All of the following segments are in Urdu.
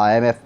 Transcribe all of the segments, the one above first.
IMF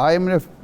IMF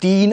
$3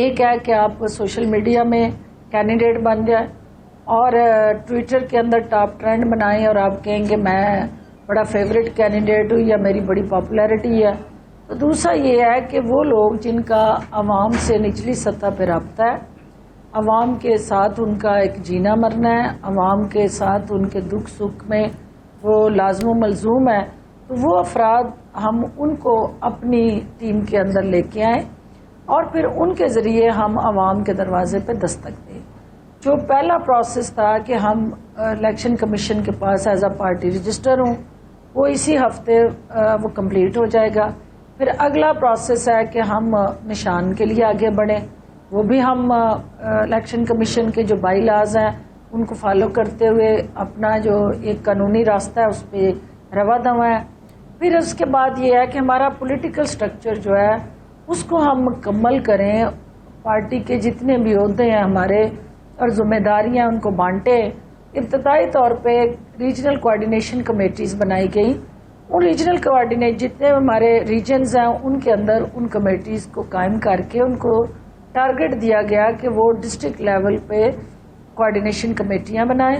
ایک ہے کہ آپ سوشل میڈیا میں کینڈیڈیٹ بن جائیں اور ٹویٹر کے اندر ٹاپ ٹرینڈ بنائیں اور آپ کہیں گے میں بڑا فیوریٹ کینڈیڈیٹ ہوں یا میری بڑی پاپولیرٹی ہے. تو دوسرا یہ ہے کہ وہ لوگ جن کا عوام سے نچلی سطح پہ رابطہ ہے، عوام کے ساتھ ان کا ایک جینا مرنا ہے، عوام کے ساتھ ان کے دکھ سکھ میں وہ لازم و ملزوم ہے، تو وہ افراد ہم ان کو اپنی ٹیم کے اندر لے کے آئیں اور پھر ان کے ذریعے ہم عوام کے دروازے پہ دستک دیں. جو پہلا پروسیس تھا کہ ہم الیکشن کمیشن کے پاس ایز اے پارٹی رجسٹر ہوں، وہ اسی ہفتے وہ کمپلیٹ ہو جائے گا. پھر اگلا پروسیس ہے کہ ہم نشان کے لیے آگے بڑھیں، وہ بھی ہم الیکشن کمیشن کے جو بائی لاز ہیں ان کو فالو کرتے ہوئے اپنا جو ایک قانونی راستہ ہے اس پہ روا دوا ہے. پھر اس کے بعد یہ ہے کہ ہمارا پولیٹیکل سٹرکچر جو ہے اس کو ہم مکمل کریں، پارٹی کے جتنے بھی عہدے ہیں ہمارے اور ذمہ داریاں ان کو بانٹے. ابتدائی طور پہ ریجنل کوآرڈینیشن کمیٹیز بنائی گئی. ان ریجنل کوآرڈینیٹ جتنے ہمارے ریجنز ہیں ان کے اندر ان کمیٹیز کو قائم کر کے ان کو ٹارگٹ دیا گیا کہ وہ ڈسٹرکٹ لیول پہ کوآرڈینیشن کمیٹیاں بنائیں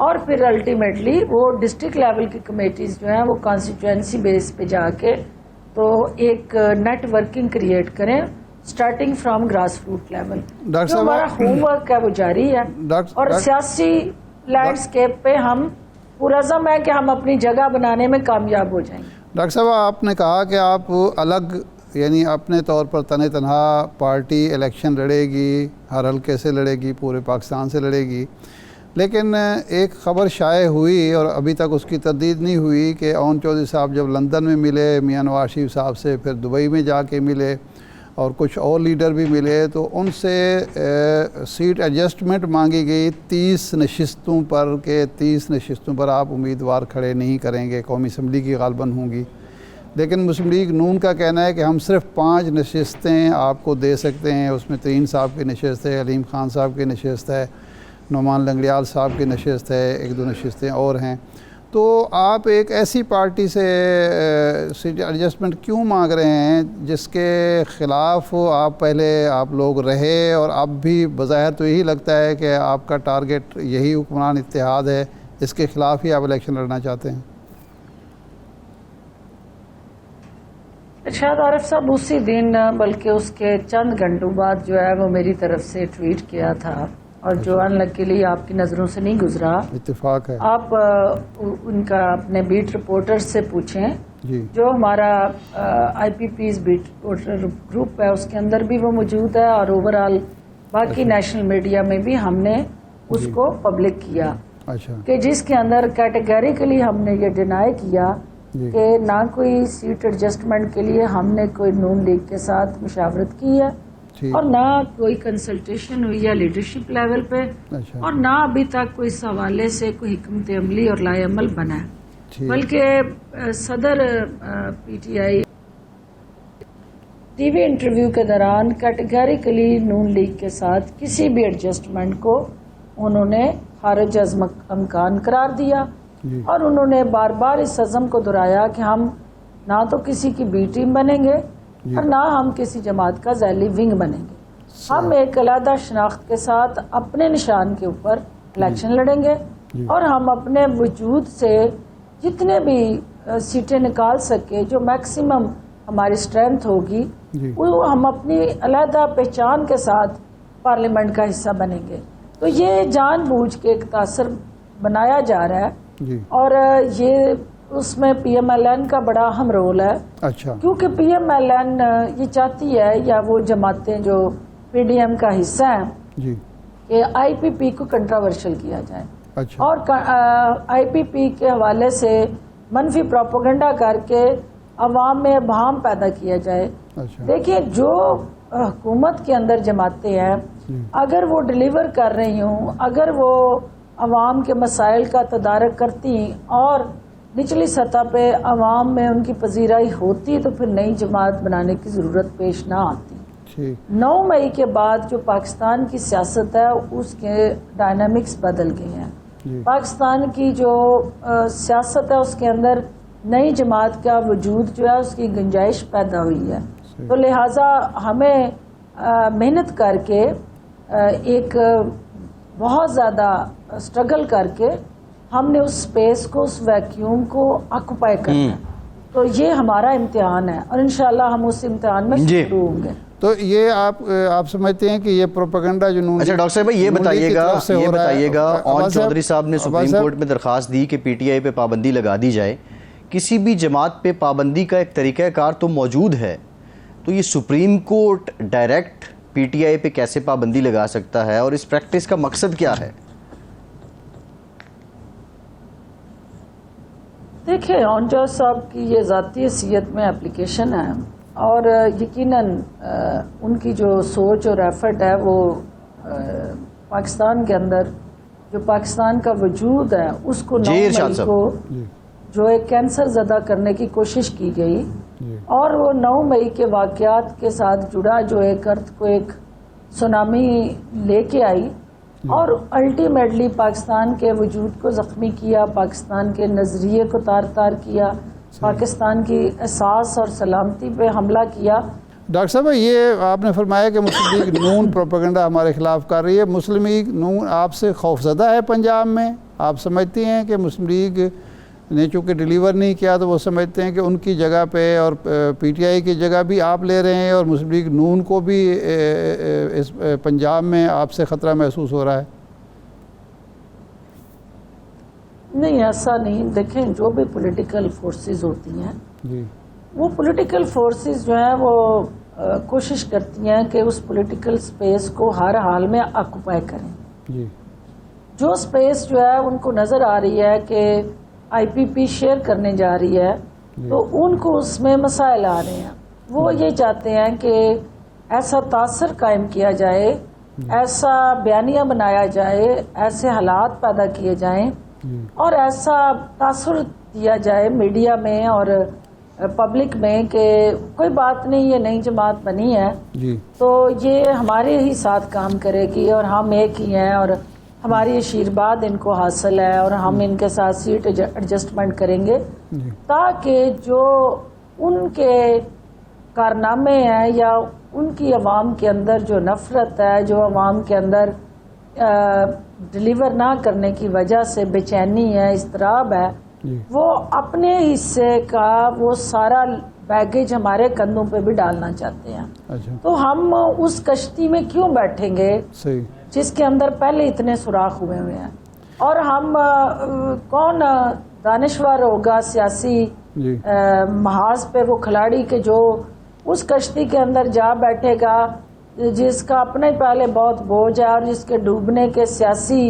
اور پھر الٹیمیٹلی وہ ڈسٹرکٹ لیول کی کمیٹیز جو ہیں وہ کانسٹیچوئنسی بیس پہ جا کے تو ایک نیٹ ورکنگ کریٹ کریں starting from grass root level. جو ہمارا ہوم ورک ہے وہ جاری ہے اور سیاسی لینڈسکیپ پہ ہم پرعزم ہے کہ ہم اپنی جگہ بنانے میں کامیاب ہو جائیں گے. ڈاکٹر صاحب آپ نے کہا کہ آپ الگ یعنی اپنے طور پر تنہا پارٹی الیکشن لڑے گی، ہر حلقے سے لڑے گی، پورے پاکستان سے لڑے گی، لیکن ایک خبر شائع ہوئی اور ابھی تک اس کی تردید نہیں ہوئی کہ اون چودھری صاحب جب لندن میں ملے میاں نواز شریف صاحب سے، پھر دبئی میں جا کے ملے اور کچھ اور لیڈر بھی ملے، تو ان سے سیٹ ایڈجسٹمنٹ مانگی گئی 30 نشستوں پر کہ 30 نشستوں پر آپ امیدوار کھڑے نہیں کریں گے، قومی اسمبلی کی غالباً ہوں گی. لیکن مسلم لیگ نون کا کہنا ہے کہ ہم صرف 5 نشستیں آپ کو دے سکتے ہیں. اس میں ترین صاحب کی نشست ہے، علیم خان صاحب کی نشست ہے، نعمان لنگڑیال صاحب کی نشست ہے، 1-2 نشستیں اور ہیں. تو آپ ایک ایسی پارٹی سے سیٹ ایڈجسٹمنٹ کیوں مانگ رہے ہیں جس کے خلاف آپ لوگ رہے اور اب بھی بظاہر تو یہی لگتا ہے کہ آپ کا ٹارگٹ یہی حکمران اتحاد ہے، اس کے خلاف ہی آپ الیکشن لڑنا چاہتے ہیں؟ ارشاد عارف صاحب اسی دن بلکہ اس کے چند گھنٹوں بعد جو ہے وہ میری طرف سے ٹویٹ کیا تھا اور جو انلکیلی آپ کی نظروں سے نہیں گزرا. اتفاق ہے. آپ ان کا اپنے بیٹ رپورٹر سے پوچھیں جی. جو ہمارا آئی پی پیز بیٹ رپورٹر گروپ ہے اس کے اندر بھی وہ موجود ہے اور اوور آل باقی نیشنل میڈیا میں بھی ہم نے اس کو پبلک کیا کہ جس کے اندر کیٹیگریکلی ہم نے یہ ڈینائی کیا کہ نہ کوئی سیٹ ایڈجسٹمنٹ کے لیے ہم نے کوئی نون لیگ کے ساتھ مشاورت کی ہے اور نہ کوئی کنسلٹیشن ہوئی ہے لیڈرشپ لیول پہ اور نہ ابھی تک کوئی اس حوالے سے کوئی حکمت عملی اور لائے عمل بنا ہے. بلکہ صدر P T I T V interview کے دوران کیٹیگریکلی نون لیگ کے ساتھ کسی بھی ایڈجسٹمنٹ کو انہوں نے خارج از امکان قرار دیا اور انہوں نے بار بار اس عزم کو دہرایا کہ ہم نہ تو کسی کی بی ٹیم بنیں گے اور نہ ہم کسی جماعت کا ذیلی ونگ بنیں گے. ہم ایک علیحدہ شناخت کے ساتھ اپنے نشان کے اوپر الیکشن لڑیں گے اور ہم اپنے وجود سے جتنے بھی سیٹیں نکال سکے جو میکسیمم ہماری اسٹرینتھ ہوگی وہ ہم اپنی علیحدہ پہچان کے ساتھ پارلیمنٹ کا حصہ بنیں گے. تو یہ جان بوجھ کے ایک تاثر بنایا جا رہا ہے اور یہ اس میں پی ایم ایل این کا بڑا اہم رول ہے. کیونکہ پی ایم ایل این یہ چاہتی ہے یا وہ جماعتیں جو پی ڈی ایم کا حصہ ہیں کہ آئی پی پی کو کنٹراورشل کیا جائے اور آئی پی پی کے حوالے سے منفی پروپیگنڈا کر کے عوام میں ابہام پیدا کیا جائے. دیکھیے جو حکومت کے اندر جماعتیں ہیں اگر وہ ڈیلیور کر رہی ہوں، اگر وہ عوام کے مسائل کا تدارک کرتی اور نچلی سطح پہ عوام میں ان کی پذیرائی ہوتی تو پھر نئی جماعت بنانے کی ضرورت پیش نہ آتی. 9 مئی کے بعد جو پاکستان کی سیاست ہے اس کے ڈائنامکس بدل گئے ہیں. پاکستان کی جو سیاست ہے اس کے اندر نئی جماعت کا وجود جو ہے اس کی گنجائش پیدا ہوئی ہے. تو لہٰذا ہمیں محنت کر کے ایک بہت زیادہ اسٹرگل کر کے ہم نے اس اسپیس کو، اس ویکیوم کو آکوپائی کرنا ہے. تو یہ ہمارا امتحان ہے اور انشاءاللہ ہم اس امتحان میں شروع ہوں گے. تو یہ آپ سمجھتے ہیں کہ یہ پروپیگنڈا جو اچھا ڈاکٹر صاحب یہ بتائیے گا اون چودھری صاحب نے سپریم کورٹ میں درخواست دی کہ پی ٹی آئی پہ پابندی لگا دی جائے. کسی بھی جماعت پہ پابندی کا ایک طریقہ کار تو موجود ہے، تو یہ supreme court direct P T I پہ کیسے پابندی لگا سکتا ہے اور اس پریکٹس کا مقصد کیا ہے؟ دیکھیں اون جج صاحب کی یہ ذاتی حیثیت میں اپلیکیشن ہے اور یقیناً ان کی جو سوچ اور ایفرٹ ہے وہ پاکستان کے اندر جو پاکستان کا وجود ہے اس کو 9 مئی کو جو ایک کینسر زدہ کرنے کی کوشش کی گئی اور وہ 9 مئی کے واقعات کے ساتھ جڑا جو ایک ارتھ کو ایک سونامی لے کے آئی اور الٹیمیٹلی پاکستان کے وجود کو زخمی کیا، پاکستان کے نظریے کو تار تار کیا، پاکستان کی احساس اور سلامتی پہ حملہ کیا. ڈاکٹر صاحب یہ آپ نے فرمایا کہ مسلم لیگ نون پروپیگنڈا ہمارے خلاف کر رہی ہے. مسلم لیگ نون آپ سے خوفزدہ ہے پنجاب میں؟ آپ سمجھتی ہیں کہ مسلم لیگ نے چونکہ ڈیلیور نہیں کیا تو وہ سمجھتے ہیں کہ ان کی جگہ پہ اور پی ٹی آئی کی جگہ بھی آپ لے رہے ہیں اور مسلم لیگ نون کو بھی اس پنجاب میں آپ سے خطرہ محسوس ہو رہا ہے؟ نہیں ایسا نہیں. دیکھیں جو بھی پولیٹیکل فورسز ہوتی ہیں جی وہ پولیٹیکل فورسز جو ہیں وہ کوشش کرتی ہیں کہ اس پولیٹیکل سپیس کو ہر حال میں آکوپائی کریں. جی جو سپیس جو ہے ان کو نظر آ رہی ہے کہ آئی پی پی شیئر کرنے جا رہی ہے تو ان کو اس میں مسائل آ رہے ہیں. وہ یہ چاہتے ہیں کہ ایسا تاثر قائم کیا جائے، ایسا بیانیہ بنایا جائے، ایسے حالات پیدا کیے جائیں اور ایسا تاثر دیا جائے میڈیا میں اور پبلک میں کہ کوئی بات نہیں یہ نئی جماعت بنی ہے تو یہ ہمارے ہی ساتھ کام کرے گی اور ہم ایک ہی ہیں اور ہماری آشیرواد ان کو حاصل ہے اور ہم ان کے ساتھ سیٹ ایڈجسٹمنٹ کریں گے، تاکہ جو ان کے کارنامے ہیں یا ان کی عوام کے اندر جو نفرت ہے، جو عوام کے اندر ڈیلیور نہ کرنے کی وجہ سے بے چینی ہے، اضطراب ہے، وہ اپنے حصے کا وہ سارا بیگیج ہمارے کندھوں پہ بھی ڈالنا چاہتے ہیں. تو ہم اس کشتی میں کیوں بیٹھیں گے جس کے اندر پہلے اتنے سوراخ ہوئے ہیں اور ہم کون دانشور ہوگا سیاسی محاذ پہ وہ کھلاڑی کے جو اس کشتی کے اندر جا بیٹھے گا جس کا اپنے پہلے بہت بوجھ ہے اور جس کے ڈوبنے کے سیاسی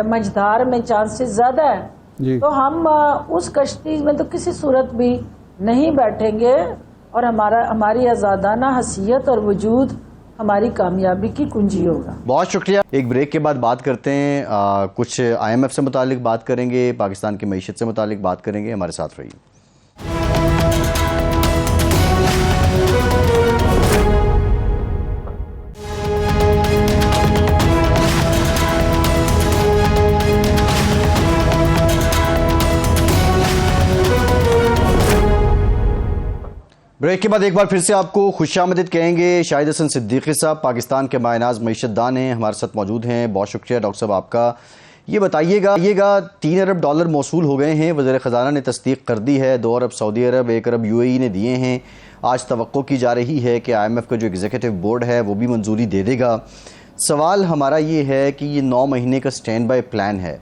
مجدار میں چانسز زیادہ ہے. تو ہم اس کشتی میں تو کسی صورت بھی نہیں بیٹھیں گے اور ہماری آزادانہ حیثیت اور وجود ہماری کامیابی کی کنجی ہوگا. بہت شکریہ. ایک بریک کے بعد بات کرتے ہیں، کچھ آئی ایم ایف سے متعلق بات کریں گے، پاکستان کی معیشت سے متعلق بات کریں گے. ہمارے ساتھ رہیے. بریک کے بعد ایک بار پھر سے آپ کو خوش آمدید کہیں گے. شاہد حسن صدیقی صاحب پاکستان کے ماہ ناز معیشت دان ہیں، ہمارے ساتھ موجود ہیں. بہت شکریہ ڈاکٹر صاحب آپ کا. یہ بتائیے گا $3 ارب موصول ہو گئے ہیں، وزیر خزانہ نے تصدیق کر دی ہے. 2 ارب سعودی عرب، 1 ارب UAE نے دیے ہیں. آج توقع کی جا رہی ہے کہ آئی ایم ایف کا جو ایگزیکٹو بورڈ ہے وہ بھی منظوری دے دے گا. سوال ہمارا یہ ہے کہ یہ 9 مہینے کا سٹینڈ بائی پلان ہے،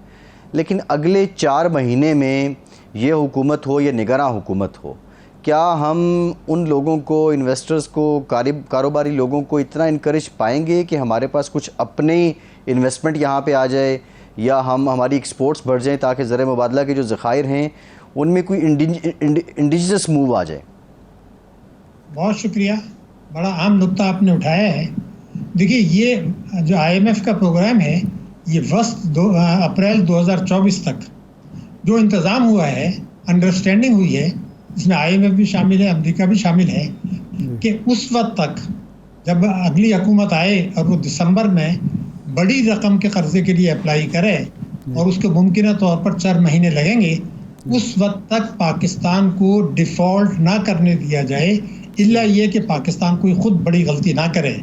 لیکن اگلے 4 مہینے میں یہ حکومت ہو یا نگراں حکومت ہو، کیا ہم ان لوگوں کو، انویسٹرز کو، کاروباری لوگوں کو اتنا انکریج پائیں گے کہ ہمارے پاس کچھ اپنے انویسٹمنٹ یہاں پہ آ جائے یا ہماری ایکسپورٹس بڑھ جائیں تاکہ زر مبادلہ کے جو ذخائر ہیں ان میں کوئی انڈیجنس موو آ جائے؟ بہت شکریہ. بڑا عام نقطہ آپ نے اٹھایا ہے. دیکھیے یہ جو آئی ایم ایف کا پروگرام ہے یہ وسط اپریل 2024 تک جو انتظام ہوا ہے، انڈرسٹینڈنگ ہوئی ہے، جس میں آئی ایم ایف بھی شامل ہے، امریکہ بھی شامل ہے، کہ اس وقت تک جب اگلی حکومت آئے اور وہ دسمبر میں بڑی رقم کے قرضے کے لیے اپلائی کرے اور اس کو ممکنہ طور پر 4 مہینے لگیں گے، اس وقت تک پاکستان کو ڈیفالٹ نہ کرنے دیا جائے. الا یہ کہ پاکستان کوئی خود بڑی غلطی نہ کرے.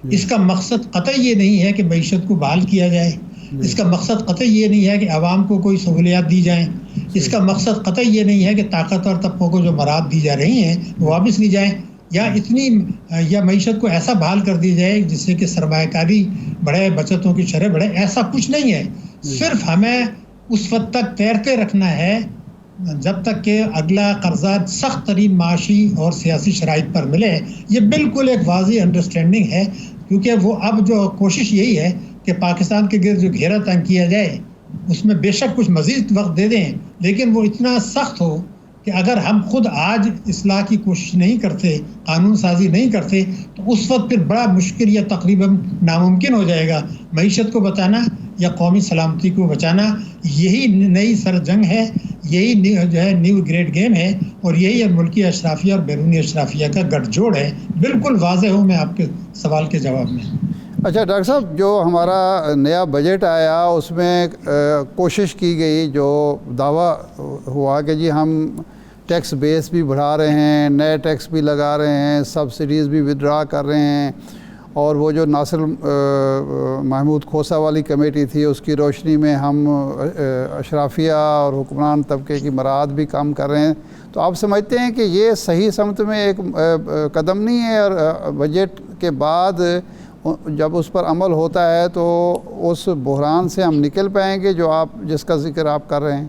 اس کا مقصد قطعی یہ نہیں ہے کہ معیشت کو بحال کیا جائے, اس کا مقصد قطعی یہ نہیں ہے کہ عوام کو کوئی سہولیات دی جائیں, اس کا مقصد قطعی یہ نہیں ہے کہ طاقتور طبقوں کو جو مراعات دی جا رہی ہیں وہ واپس لی جائیں, یا معیشت کو ایسا بحال کر دی جائے جس سے کہ سرمایہ کاری بڑھے, بچتوں کی شرح بڑھے. ایسا کچھ نہیں ہے. صرف ہمیں اس وقت تک تیرتے رکھنا ہے جب تک کہ اگلا قرضہ سخت ترین معاشی اور سیاسی شرائط پر ملے. یہ بالکل ایک واضح انڈرسٹینڈنگ ہے, کیونکہ وہ اب جو کوشش یہی ہے کہ پاکستان کے گرد جو گھیرا تنگ کیا جائے اس میں بے شک کچھ مزید وقت دے دیں, لیکن وہ اتنا سخت ہو کہ اگر ہم خود آج اصلاح کی کوشش نہیں کرتے, قانون سازی نہیں کرتے, تو اس وقت پھر بڑا مشکل یا تقریباً ناممکن ہو جائے گا. معیشت کو بچانا یا قومی سلامتی کو بچانا, یہی نئی سر جنگ ہے, یہی جو ہے نیو گریٹ گیم ہے, اور یہی ملکی اشرافیہ اور بیرونی اشرافیہ کا گٹھ جوڑ ہے. بالکل واضح ہوں میں آپ کے سوال کے جواب میں. اچھا ڈاکٹر صاحب, جو ہمارا نیا بجٹ آیا اس میں کوشش کی گئی, جو دعویٰ ہوا کہ جی ہم ٹیکس بیس بھی بڑھا رہے ہیں, نئے ٹیکس بھی لگا رہے ہیں, سبسڈیز بھی ودرا کر رہے ہیں, اور وہ جو ناصر محمود کھوسہ والی کمیٹی تھی اس کی روشنی میں ہم اشرافیہ اور حکمران طبقے کی مراعات بھی کم کر رہے ہیں. تو آپ سمجھتے ہیں کہ یہ صحیح سمت میں ایک قدم نہیں ہے, اور بجٹ کے بعد جب اس پر عمل ہوتا ہے تو اس بحران سے ہم نکل پائیں گے جو جس کا ذکر آپ کر رہے ہیں؟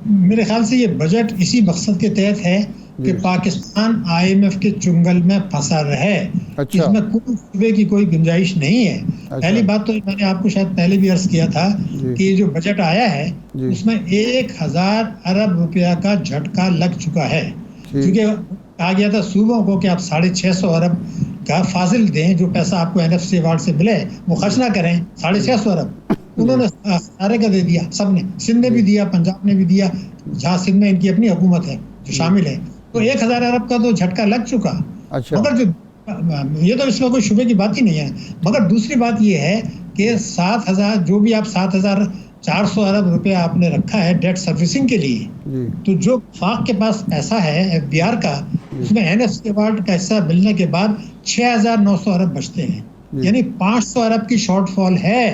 میرے خیال سے یہ بجٹ اسی مقصد کے تحت ہے کہ پاکستان IMF کے چنگل میں پھنسا رہے. اس میں کوئی شبے کی کوئی گنجائش نہیں ہے. پہلی بات تو میں نے آپ کو شاید پہلے بھی عرض کیا تھا کہ یہ جو بجٹ آیا ہے اس میں 1000 ارب روپیہ کا جھٹکا لگ چکا ہے, کیونکہ کہا گیا تھا صوبوں کو کہ آپ 650 ارب کا فاضل دیں, جو پیسہ آپ کو NFC ایوارڈ سے ملے وہ خرچ نہ کریں. 650 ارب انہوں نے سارے کا دے دیا, سب نے, سندھ نے بھی دیا, پنجاب نے بھی دیا, جہاں سندھ میں ان کی اپنی حکومت ہے جو شامل ہے. تو 1000 ارب کا تو جھٹکا لگ چکا. مگر جو یہ تو اس میں کوئی شبے کی بات ہی نہیں ہے. مگر دوسری بات یہ ہے کہ 7000 جو بھی آپ 7400 ارب روپیہ آپ نے رکھا ہے ڈیٹ سروسنگ کے لیے, تو جو وفاق کے پاس پیسہ ہے FBR کا, اس میں NFC ایوارڈ کا حصہ ملنے کے بعد 6900 ارب بچتے ہیں, یعنی 500 ارب کی شارٹ فال ہے.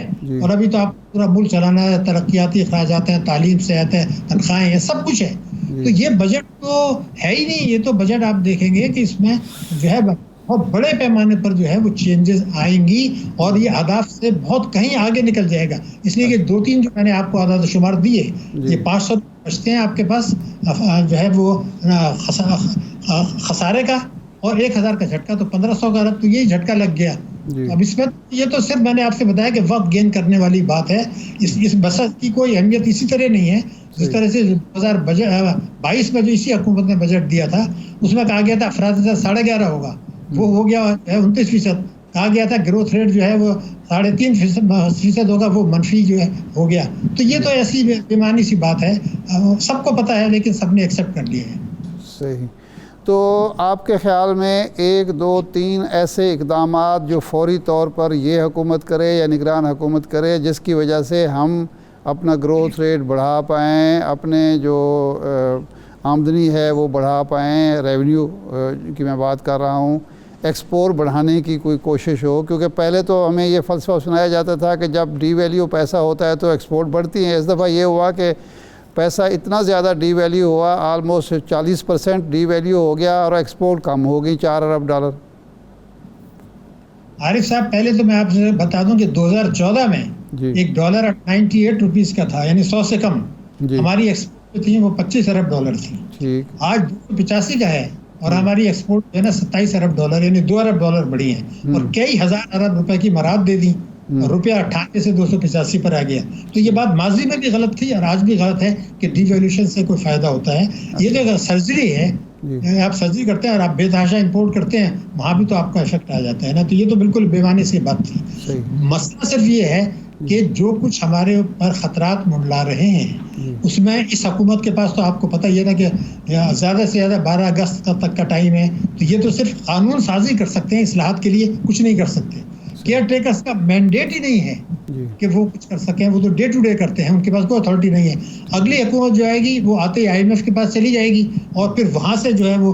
اور ابھی تو آپ پورا ملک چلانا ہے, ترقیاتی اخراجات ہیں, تعلیم, صحت ہے, تنخواہیں ہیں, سب کچھ ہے. تو یہ بجٹ تو ہے ہی نہیں. یہ تو بجٹ آپ دیکھیں گے کہ اس میں جو ہے بہت بڑے پیمانے پر جو ہے وہ چینجز آئیں گی, اور یہ اہداف سے بہت کہیں آگے نکل جائے گا. اس لیے کہ 2-3 جو میں نے آپ کو اعداد و شمار دیے, یہ 500 بچتے ہیں آپ کے پاس جو ہے وہ خسارے کا, اور 1000 کا جھٹکا, تو 1500 کا ارب تو یہی جھٹکا لگ گیا. اب اس میں یہ تو صرف میں نے آپ سے بتایا کہ وقت گین کرنے والی بات ہے. اس بجٹ کی کوئی اہمیت اسی طرح نہیں ہے جس طرح سے 2022 میں جو اسی حکومت نے بجٹ دیا تھا اس میں کہا گیا تھا افراد 11.5 ہوگا, وہ ہو گیا ہے 29%. کہا گیا تھا گروتھ ریٹ جو ہے وہ 3.5% ہوگا, وہ منفی جو ہے ہو گیا. تو یہ تو ایسی بیمانی سی بات ہے, سب کو پتہ ہے, لیکن سب نے ایکسیپٹ کر لیا ہے. صحیح. تو آپ کے خیال میں 1 2 3 ایسے اقدامات جو فوری طور پر یہ حکومت کرے یا نگران حکومت کرے جس کی وجہ سے ہم اپنا گروتھ ریٹ بڑھا پائیں, اپنے جو آمدنی ہے وہ بڑھا پائیں, ریونیو کی میں بات کر رہا ہوں, ایکسپورٹ بڑھانے کی کوئی کوشش ہو؟ کیونکہ پہلے تو ہمیں یہ فلسفہ سنایا جاتا تھا کہ جب ڈی ویلیو پیسہ ہوتا ہے تو ایکسپورٹ بڑھتی ہیں. اس دفعہ یہ ہوا کہ پیسہ اتنا زیادہ ڈی ویلیو ہوا, آلموسٹ 40% ڈی ویلیو ہو گیا, اور ایکسپورٹ کم ہو گئی 4 ارب ڈالر. عارف صاحب, پہلے تو میں آپ سے بتا دوں کہ 2014 میں ایک ڈالر 98 روپیز کا تھا, یعنی 100 سے کم. ہماری ایکسپورٹ تھی وہ 25 ارب ڈالر تھی. آج 285 کا ہے, اور ہماری ایکسپورٹ جو ہے نا 27 ارب ڈالر, یعنی 2 ارب ڈالر بڑھی ہیں, اور کئی ہزار ارب روپے کی مراعات دے دی, اور روپیہ 98 سے 285 پر آ گیا. تو یہ بات ماضی میں بھی غلط تھی اور آج بھی غلط ہے کہ ڈی ویلیوشن سے کوئی فائدہ ہوتا ہے. یہ جو سرجری ہے, آپ سرجری کرتے ہیں اور آپ بے تحاشا امپورٹ کرتے ہیں, وہاں بھی تو آپ کا افیکٹ آ جاتا ہے نا. تو یہ تو بالکل بیمانی سی بات تھی. مسئلہ صرف یہ ہے کہ جو کچھ ہمارے اوپر خطرات منڈلا رہے ہیں اس میں اس حکومت کے پاس تو آپ کو پتہ یہ نا کہ زیادہ سے زیادہ 12 اگست تک کا ٹائم ہے. تو یہ تو صرف قانون سازی کر سکتے ہیں, اصلاحات کے لیے کچھ نہیں کر سکتے. کیئر ٹیکرز کا مینڈیٹ ہی نہیں ہے کہ وہ کچھ کر سکیں, وہ تو ڈے ٹو ڈے کرتے ہیں, ان کے پاس کوئی اتھارٹی نہیں ہے. اگلی حکومت جو آئے گی وہ آتے ہی IMF کے پاس چلی جائے گی, اور پھر وہاں سے جو ہے وہ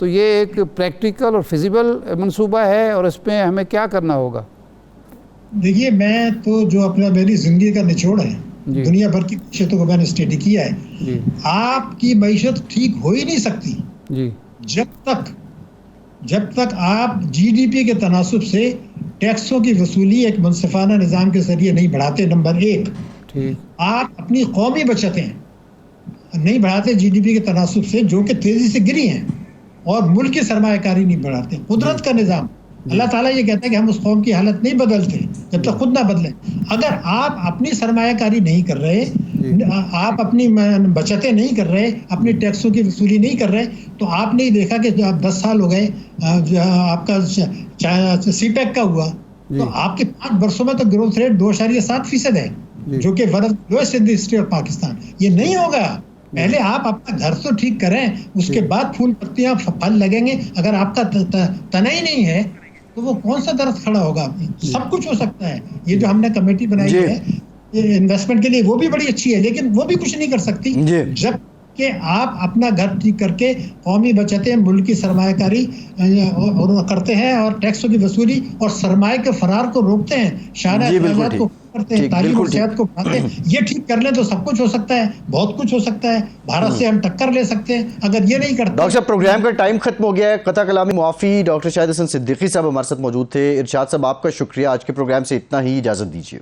تو یہ ایک پریکٹیکل اور فیزیبل منصوبہ ہے اور اس میں ہمیں کیا کرنا ہوگا؟ دیکھیے میں تو جو اپنا میری زندگی کا نچوڑ ہے جی دنیا بھر کی معیشتوں کو میں نے اسٹڈی کیا ہے. جی آپ کی معیشت ٹھیک ہو ہی نہیں سکتی جی جب تک آپ جی ڈی پی کے تناسب سے ٹیکسوں کی وصولی ایک منصفانہ نظام کے ذریعے نہیں بڑھاتے. نمبر ایک، ٹھیک. آپ اپنی قومی بچتیں نہیں بڑھاتے جی ڈی پی کے تناسب سے جو کہ تیزی سے گری ہیں، اور ملک کی سرمایہ کاری نہیں بڑھاتے. قدرت کا نظام، اللہ تعالیٰ یہ کہتا ہے کہ ہم اس قوم کی حالت نہیں بدلتے جب تک خود نہ بدلیں. اگر آپ اپنی سرمایہ کاری نہیں کر رہے، آپ اپنی بچتیں نہیں کر رہے، اپنی ٹیکسوں کی وصولی نہیں کر رہے، تو آپ نے دیکھا کہ جب 10 سال ہو گئے آپ کا سی پیک کا ہوا، تو آپ کے 5 برسوں میں تو گروتھ ریٹ 2.7% ہے، جو کہ one of lowest in the history of Pakistan. یہ نہیں ہوگا. پہلے آپ اپنا گھر تو ٹھیک کریں، اس کے بعد پھول پتیاں پھل لگیں گے. اگر آپ کا تنا ہی نہیں ہے تو وہ کون سا درخت کھڑا ہوگا؟ سب کچھ ہو سکتا ہے. یہ جو ہم نے کمیٹی بنائی ہے انویسٹمنٹ کے لیے، وہ بھی بڑی اچھی ہے، لیکن وہ بھی کچھ نہیں کر سکتی جب کہ آپ اپنا گھر ٹھیک کر کے قومی بچتیں، ملک کی سرمایہ کاری کرتے ہیں، اور ٹیکسوں کی وصولی اور سرمایہ کے فرار کو روکتے ہیں، شاہراہ اخراجات کو کرتے ہیں، تعلیم اور صحت کو بڑھاتے ہیں. یہ ٹھیک کر لیں تو سب کچھ ہو سکتا ہے، بہت کچھ ہو سکتا ہے. بھارت سے ہم ٹکر لے سکتے ہیں. اگر یہ نہیں کرتے. ڈاکٹر صاحب پروگرام کا ٹائم ختم ہو گیا ہے. قطع کلامی معافی. ڈاکٹر شاہد حسن صدیقی صاحب ہمارے ساتھ موجود تھے. ارشاد صاحب آپ کا شکریہ. آج کے پروگرام سے اتنا ہی، اجازت دیجیے.